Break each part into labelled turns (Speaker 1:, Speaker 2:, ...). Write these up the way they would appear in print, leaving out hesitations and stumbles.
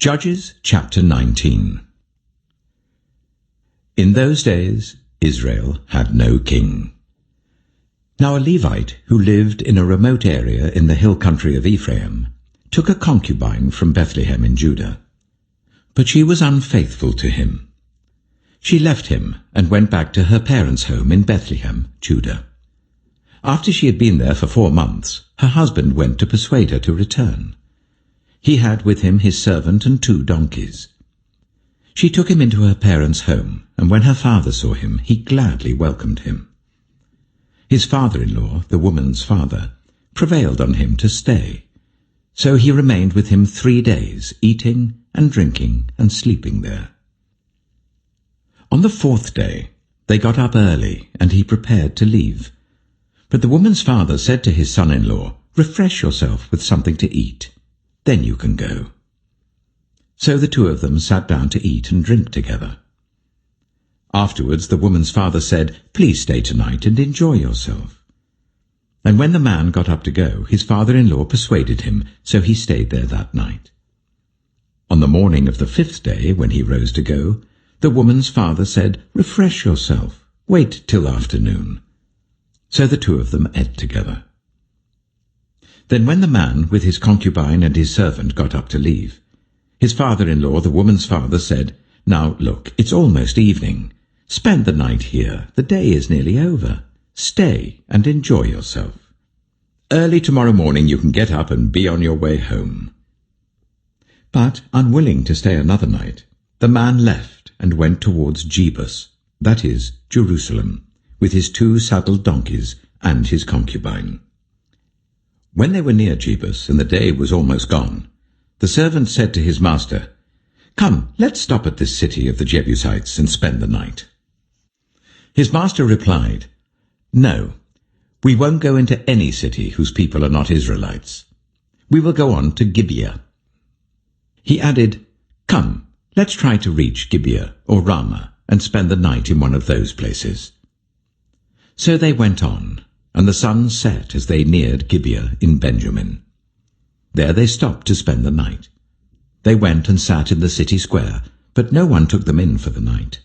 Speaker 1: Judges chapter 19. In those days Israel had no king. Now a Levite who lived in a remote area in the hill country of Ephraim took a concubine from Bethlehem in Judah. But she was unfaithful to him. She left him and went back to her parents' home in Bethlehem, Judah. After she had been there for 4 months, her husband went to persuade her to return. He had with him his servant and 2 donkeys. She took him into her parents' home, and when her father saw him, he gladly welcomed him. His father-in-law, the woman's father, prevailed on him to stay. So he remained with him 3 days, eating and drinking and sleeping there. On the 4th day they got up early, and he prepared to leave. But the woman's father said to his son-in-law, "Refresh yourself with something to eat. Then you can go." So the 2 of them sat down to eat and drink together. Afterwards the woman's father said, "Please stay tonight and enjoy yourself." And when the man got up to go, his father-in-law persuaded him, so he stayed there that night. On the morning of the 5th day, when he rose to go, the woman's father said, "Refresh yourself. Wait till afternoon." So the 2 of them ate together. Then when the man with his concubine and his servant got up to leave, his father-in-law, the woman's father, said, "Now look, it's almost evening. Spend the night here. The day is nearly over. Stay and enjoy yourself. Early tomorrow morning you can get up and be on your way home." But, unwilling to stay another night, the man left and went towards Jebus, that is, Jerusalem, with his 2 saddled donkeys and his concubine. When they were near Jebus, and the day was almost gone, the servant said to his master, "Come, let's stop at this city of the Jebusites and spend the night." His master replied, "No, we won't go into any city whose people are not Israelites. We will go on to Gibeah." He added, "Come, let's try to reach Gibeah or Ramah and spend the night in one of those places." So they went on, and the sun set as they neared Gibeah in Benjamin. There they stopped to spend the night. They went and sat in the city square, but no one took them in for the night.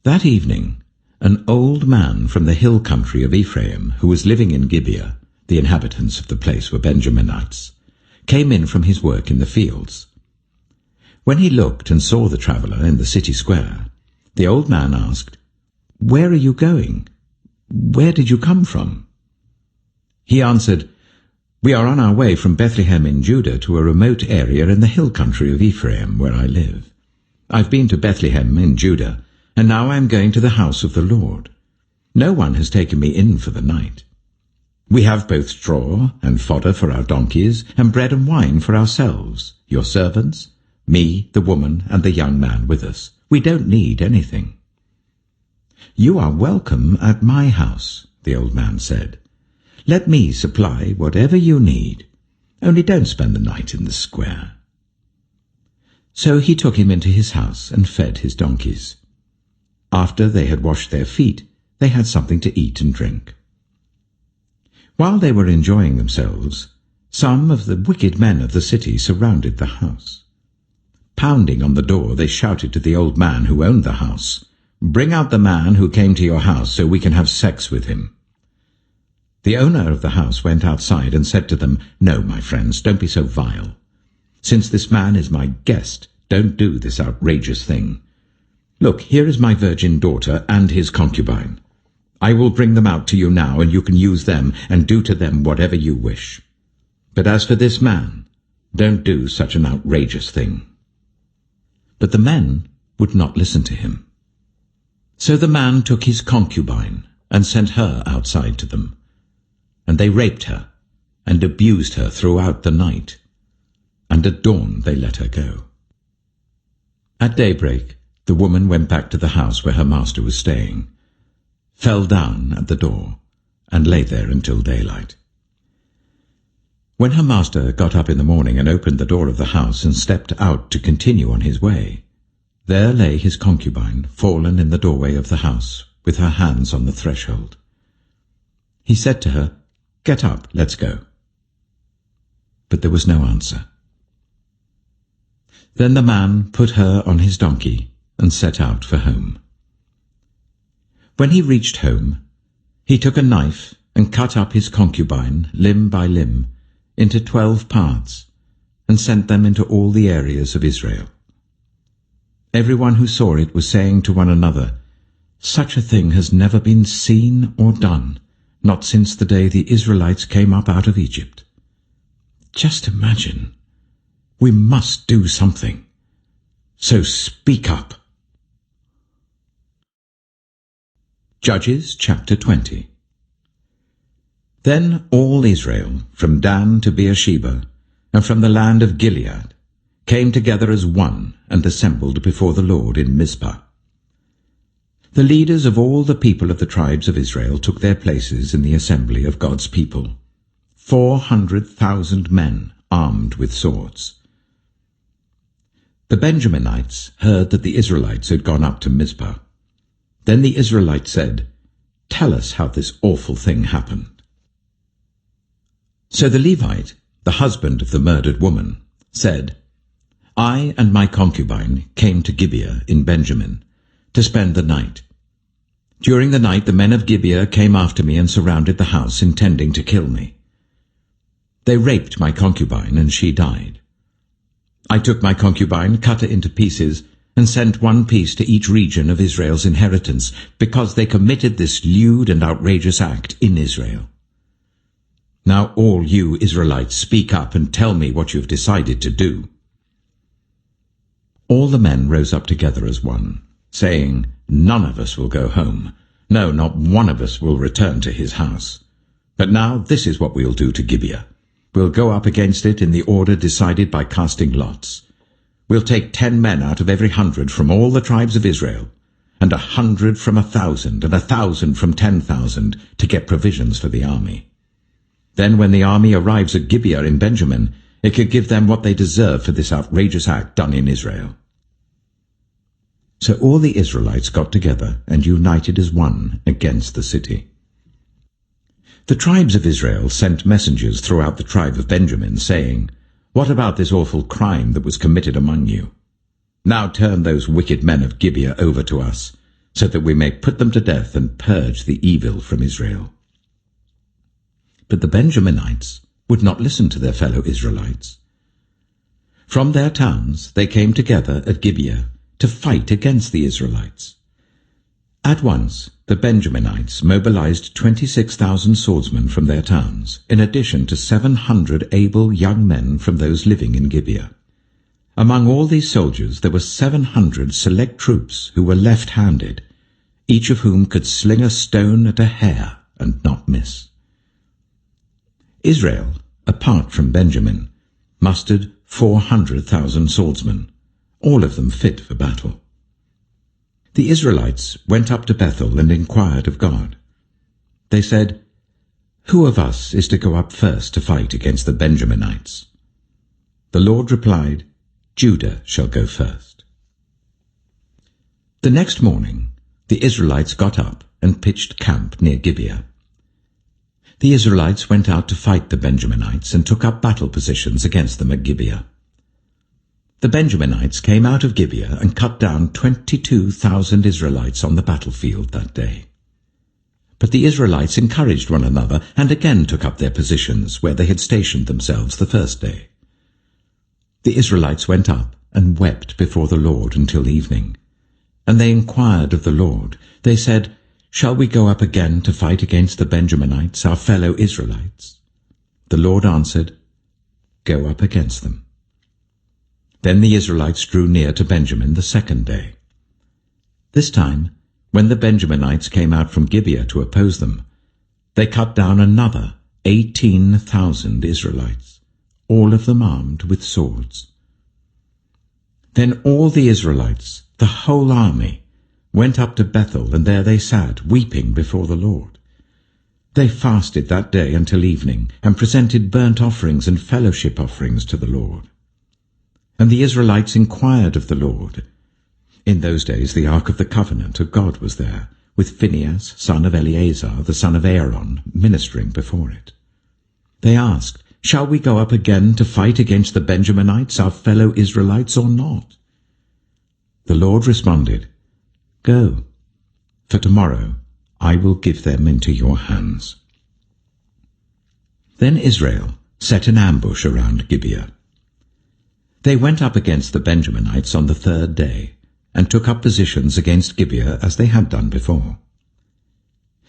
Speaker 1: That evening, an old man from the hill country of Ephraim, who was living in Gibeah, the inhabitants of the place were Benjaminites, came in from his work in the fields. When he looked and saw the traveller in the city square, the old man asked, "Where are you going? Where did you come from?" He answered, "We are on our way from Bethlehem in Judah to a remote area in the hill country of Ephraim, where I live. I've been to Bethlehem in Judah, and now I am going to the house of the Lord. No one has taken me in for the night. We have both straw and fodder for our donkeys, and bread and wine for ourselves, your servants, me, the woman, and the young man with us. We don't need anything." "You are welcome at my house," the old man said. "Let me supply whatever you need. Only don't spend the night in the square." So he took him into his house and fed his donkeys. After they had washed their feet, they had something to eat and drink. While they were enjoying themselves, some of the wicked men of the city surrounded the house. Pounding on the door, they shouted to the old man who owned the house, "Bring out the man who came to your house so we can have sex with him." The owner of the house went outside and said to them, "No, my friends, don't be so vile. Since this man is my guest, don't do this outrageous thing. Look, here is my virgin daughter and his concubine. I will bring them out to you now, and you can use them and do to them whatever you wish. But as for this man, don't do such an outrageous thing." But the men would not listen to him. So the man took his concubine and sent her outside to them. And they raped her and abused her throughout the night. And at dawn they let her go. At daybreak the woman went back to the house where her master was staying, fell down at the door, and lay there until daylight. When her master got up in the morning and opened the door of the house and stepped out to continue on his way, there lay his concubine, fallen in the doorway of the house, with her hands on the threshold. He said to her, "Get up, let's go." But there was no answer. Then the man put her on his donkey and set out for home. When he reached home, he took a knife and cut up his concubine limb by limb into 12 parts and sent them into all the areas of Israel. Everyone who saw it was saying to one another, "Such a thing has never been seen or done, not since the day the Israelites came up out of Egypt." Just imagine. We must do something. So speak up. Judges chapter 20. Then all Israel, from Dan to Beersheba, and from the land of Gilead, came together as one and assembled before the Lord in Mizpah. The leaders of all the people of the tribes of Israel took their places in the assembly of God's people, 400,000 men armed with swords. The Benjaminites heard that the Israelites had gone up to Mizpah. Then the Israelites said, "Tell us how this awful thing happened." So the Levite, the husband of the murdered woman, said, "I and my concubine came to Gibeah in Benjamin to spend the night. During the night the men of Gibeah came after me and surrounded the house, intending to kill me. They raped my concubine, and she died. I took my concubine, cut her into pieces, and sent one piece to each region of Israel's inheritance, because they committed this lewd and outrageous act in Israel. Now all you Israelites, speak up and tell me what you have decided to do." All the men rose up together as one, saying, "None of us will go home. No, not one of us will return to his house. But now this is what we'll do to Gibeah. We'll go up against it in the order decided by casting lots. We'll take 10 men out of every 100 from all the tribes of Israel, and 100 from 1,000, and 1,000 from 10,000, to get provisions for the army. Then when the army arrives at Gibeah in Benjamin, it could give them what they deserve for this outrageous act done in Israel." So all the Israelites got together and united as one against the city. The tribes of Israel sent messengers throughout the tribe of Benjamin, saying, "What about this awful crime that was committed among you? Now turn those wicked men of Gibeah over to us, so that we may put them to death and purge the evil from Israel." But the Benjaminites would not listen to their fellow Israelites. From their towns they came together at Gibeah to fight against the Israelites. At once the Benjaminites mobilized 26,000 swordsmen from their towns, in addition to 700 able young men from those living in Gibeah. Among all these soldiers there were 700 select troops who were left-handed, each of whom could sling a stone at a hair and not miss. Israel, apart from Benjamin, mustered 400,000 swordsmen, all of them fit for battle. The Israelites went up to Bethel and inquired of God. They said, "Who of us is to go up first to fight against the Benjaminites?" The Lord replied, "Judah shall go first." The next morning the Israelites got up and pitched camp near Gibeah. The Israelites went out to fight the Benjaminites and took up battle positions against them at Gibeah. The Benjaminites came out of Gibeah and cut down 22,000 Israelites on the battlefield that day. But the Israelites encouraged one another and again took up their positions where they had stationed themselves the first day. The Israelites went up and wept before the Lord until evening. And they inquired of the Lord. They said, "Shall we go up again to fight against the Benjaminites, our fellow Israelites?" The Lord answered, "Go up against them." Then the Israelites drew near to Benjamin the second day. This time, when the Benjaminites came out from Gibeah to oppose them, they cut down another 18,000 Israelites, all of them armed with swords. Then all the Israelites, the whole army, went up to Bethel, and there they sat, weeping before the Lord. They fasted that day until evening, and presented burnt offerings and fellowship offerings to the Lord. And the Israelites inquired of the Lord. In those days the ark of the covenant of God was there, with Phinehas, son of Eleazar, the son of Aaron, ministering before it. They asked, Shall we go up again to fight against the Benjaminites, our fellow Israelites, or not?" The Lord responded, "Go, for tomorrow I will give them into your hands." Then Israel set an ambush around Gibeah. They went up against the Benjaminites on the third day, and took up positions against Gibeah as they had done before.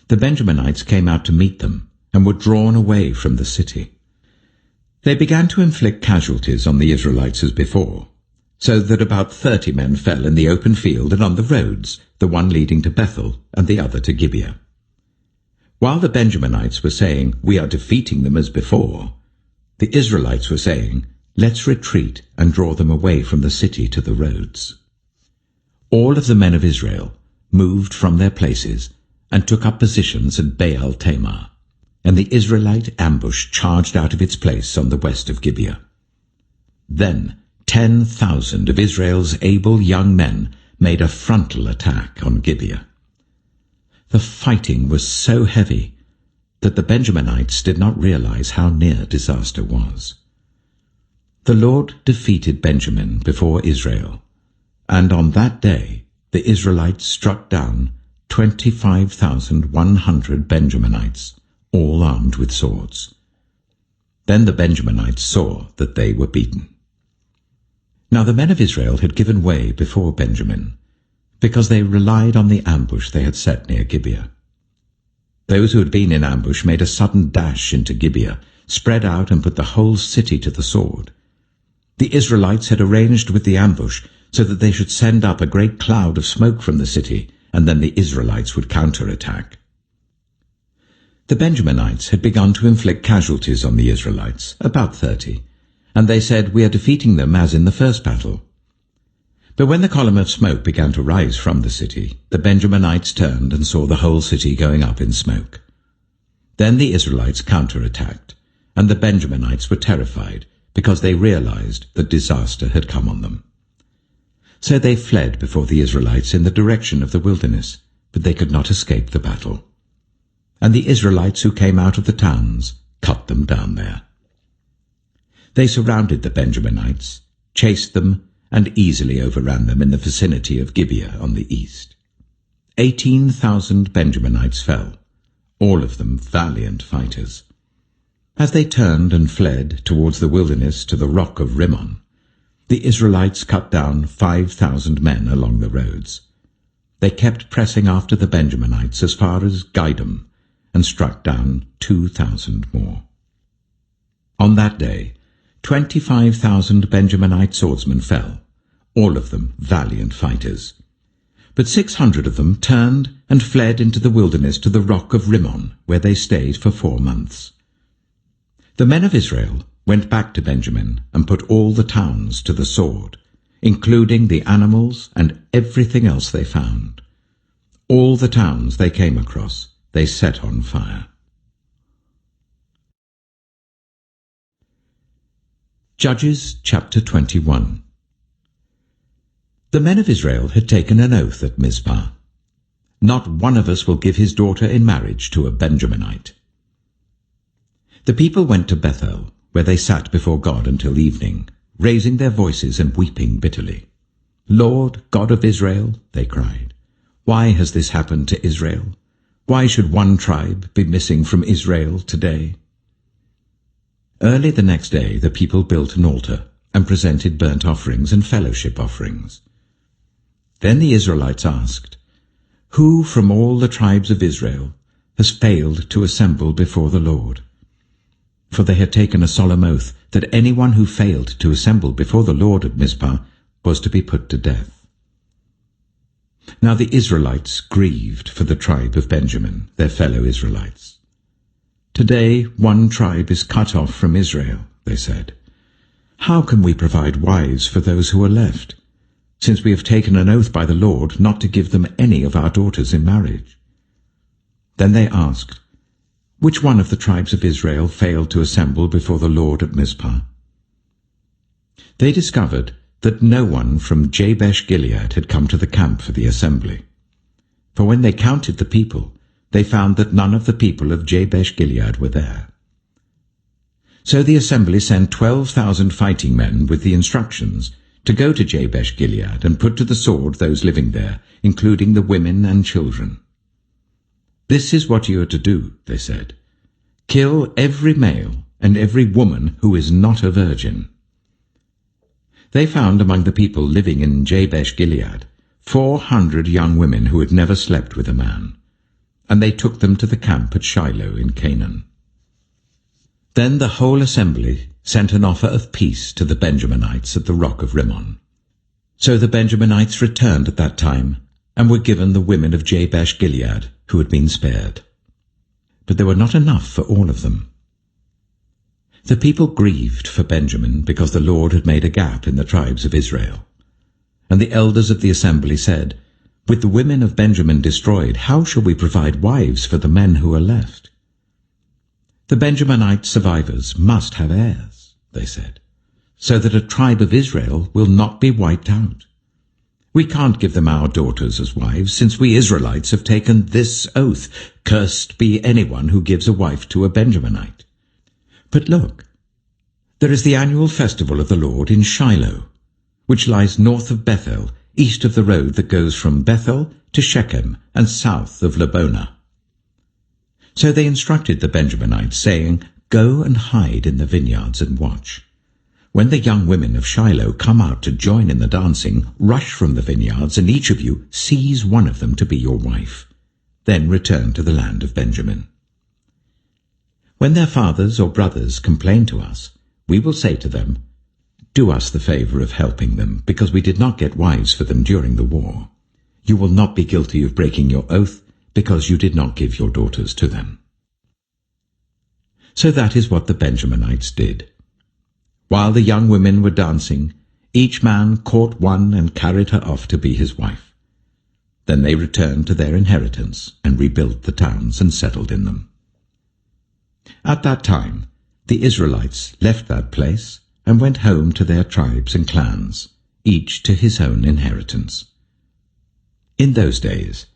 Speaker 1: The Benjaminites came out to meet them, and were drawn away from the city. They began to inflict casualties on the Israelites as before, so that about 30 men fell in the open field and on the roads, the one leading to Bethel and the other to Gibeah. While the Benjaminites were saying, "We are defeating them as before," the Israelites were saying, "Let's retreat and draw them away from the city to the roads." All of the men of Israel moved from their places and took up positions at Baal Tamar, and the Israelite ambush charged out of its place on the west of Gibeah. Then 10,000 of Israel's able young men made a frontal attack on Gibeah. The fighting was so heavy that the Benjaminites did not realize how near disaster was. The Lord defeated Benjamin before Israel, and on that day the Israelites struck down 25,100 Benjaminites, all armed with swords. Then the Benjaminites saw that they were beaten. Now the men of Israel had given way before Benjamin, because they relied on the ambush they had set near Gibeah. Those who had been in ambush made a sudden dash into Gibeah, spread out and put the whole city to the sword. The Israelites had arranged with the ambush so that they should send up a great cloud of smoke from the city, and then the Israelites would counterattack. The Benjaminites had begun to inflict casualties on the Israelites, about 30, and they said, "We are defeating them as in the first battle." But when the column of smoke began to rise from the city, the Benjaminites turned and saw the whole city going up in smoke. Then the Israelites counterattacked, and the Benjaminites were terrified, because they realized that disaster had come on them. So they fled before the Israelites in the direction of the wilderness, but they could not escape the battle. And the Israelites who came out of the towns cut them down there. They surrounded the Benjaminites, chased them, and easily overran them in the vicinity of Gibeah on the east. 18,000 Benjaminites fell, all of them valiant fighters. As they turned and fled towards the wilderness to the rock of Rimmon, the Israelites cut down 5,000 men along the roads. They kept pressing after the Benjaminites as far as Gidom, and struck down 2,000 more. On that day, 25,000 Benjaminite swordsmen fell, all of them valiant fighters. But 600 of them turned and fled into the wilderness to the rock of Rimmon, where they stayed for 4 months. The men of Israel went back to Benjamin and put all the towns to the sword, including the animals and everything else they found. All the towns they came across they set on fire. Judges chapter 21. The men of Israel had taken an oath at Mizpah. "Not one of us will give his daughter in marriage to a Benjaminite." The people went to Bethel, where they sat before God until evening, raising their voices and weeping bitterly. "Lord, God of Israel," they cried, "why has this happened to Israel? Why should one tribe be missing from Israel today?" Early the next day the people built an altar and presented burnt offerings and fellowship offerings. Then the Israelites asked, "Who from all the tribes of Israel has failed to assemble before the Lord?" For they had taken a solemn oath that anyone who failed to assemble before the Lord at Mizpah was to be put to death. Now the Israelites grieved for the tribe of Benjamin, their fellow Israelites. "Today one tribe is cut off from Israel," they said. "How can we provide wives for those who are left, since we have taken an oath by the Lord not to give them any of our daughters in marriage?" Then they asked, "Which one of the tribes of Israel failed to assemble before the Lord at Mizpah?" They discovered that no one from Jabesh Gilead had come to the camp for the assembly. For when they counted the people, they found that none of the people of Jabesh Gilead were there. So the assembly sent 12,000 fighting men with the instructions to go to Jabesh-Gilead and put to the sword those living there, including the women and children. "This is what you are to do," they said. "Kill every male and every woman who is not a virgin." They found among the people living in Jabesh-Gilead 400 young women who had never slept with a man, and they took them to the camp at Shiloh in Canaan. Then the whole assembly sent an offer of peace to the Benjaminites at the rock of Rimmon. So the Benjaminites returned at that time, and were given the women of Jabesh-Gilead who had been spared. But there were not enough for all of them. The people grieved for Benjamin because the Lord had made a gap in the tribes of Israel. And the elders of the assembly said, "With the women of Benjamin destroyed, how shall we provide wives for the men who are left?" "The Benjaminite survivors must have heirs," they said, "so that a tribe of Israel will not be wiped out. We can't give them our daughters as wives, since we Israelites have taken this oath, 'Cursed be anyone who gives a wife to a Benjaminite.' But look, there is the annual festival of the Lord in Shiloh, which lies north of Bethel, east of the road that goes from Bethel to Shechem and south of Lebonah." So they instructed the Benjaminites, saying, "Go and hide in the vineyards and watch. When the young women of Shiloh come out to join in the dancing, rush from the vineyards, and each of you seize one of them to be your wife. Then return to the land of Benjamin. When their fathers or brothers complain to us, we will say to them, 'Do us the favor of helping them, because we did not get wives for them during the war. You will not be guilty of breaking your oath, because you did not give your daughters to them.'" So that is what the Benjaminites did. While the young women were dancing, each man caught one and carried her off to be his wife. Then they returned to their inheritance and rebuilt the towns and settled in them. At that time, the Israelites left that place and went home to their tribes and clans, each to his own inheritance. In those days,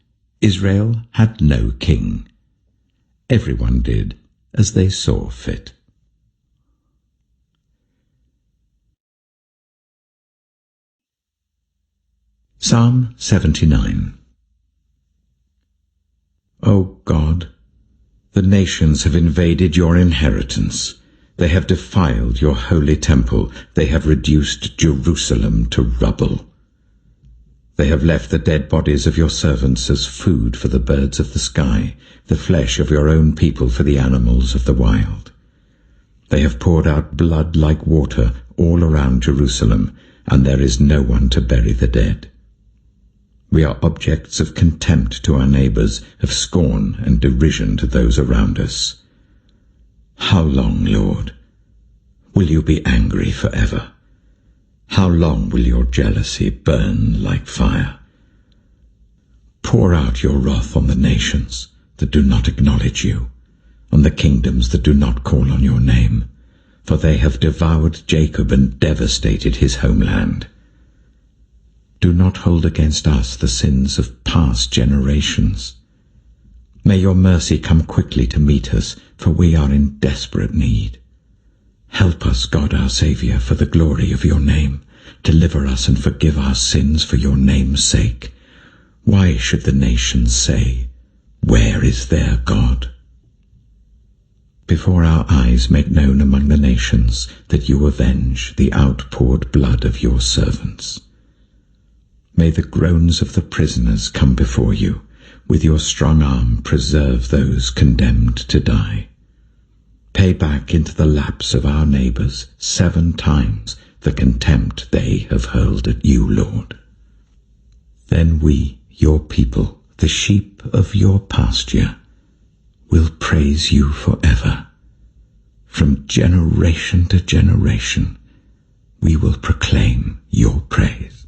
Speaker 1: Israel had no king. Everyone did as they saw fit. Psalm 79. O God, the nations have invaded your inheritance. They have defiled your holy temple. They have reduced Jerusalem to rubble. They have left the dead bodies of your servants as food for the birds of the sky, the flesh of your own people for the animals of the wild. They have poured out blood like water all around Jerusalem, and there is no one to bury the dead. We are objects of contempt to our neighbors, of scorn and derision to those around us. How long, Lord, will you be angry forever? How long will your jealousy burn like fire? Pour out your wrath on the nations that do not acknowledge you, on the kingdoms that do not call on your name, for they have devoured Jacob and devastated his homeland. Do not hold against us the sins of past generations. May your mercy come quickly to meet us, for we are in desperate need. Help us, God our Saviour, for the glory of your name. Deliver us and forgive our sins for your name's sake. Why should the nations say, "Where is their God?" Before our eyes make known among the nations that you avenge the outpoured blood of your servants. May the groans of the prisoners come before you. With your strong arm preserve those condemned to die. Pay back into the laps of our neighbors 7 times the contempt they have hurled at you, Lord. Then we, your people, the sheep of your pasture, will praise you forever. From generation to generation, we will proclaim your praise.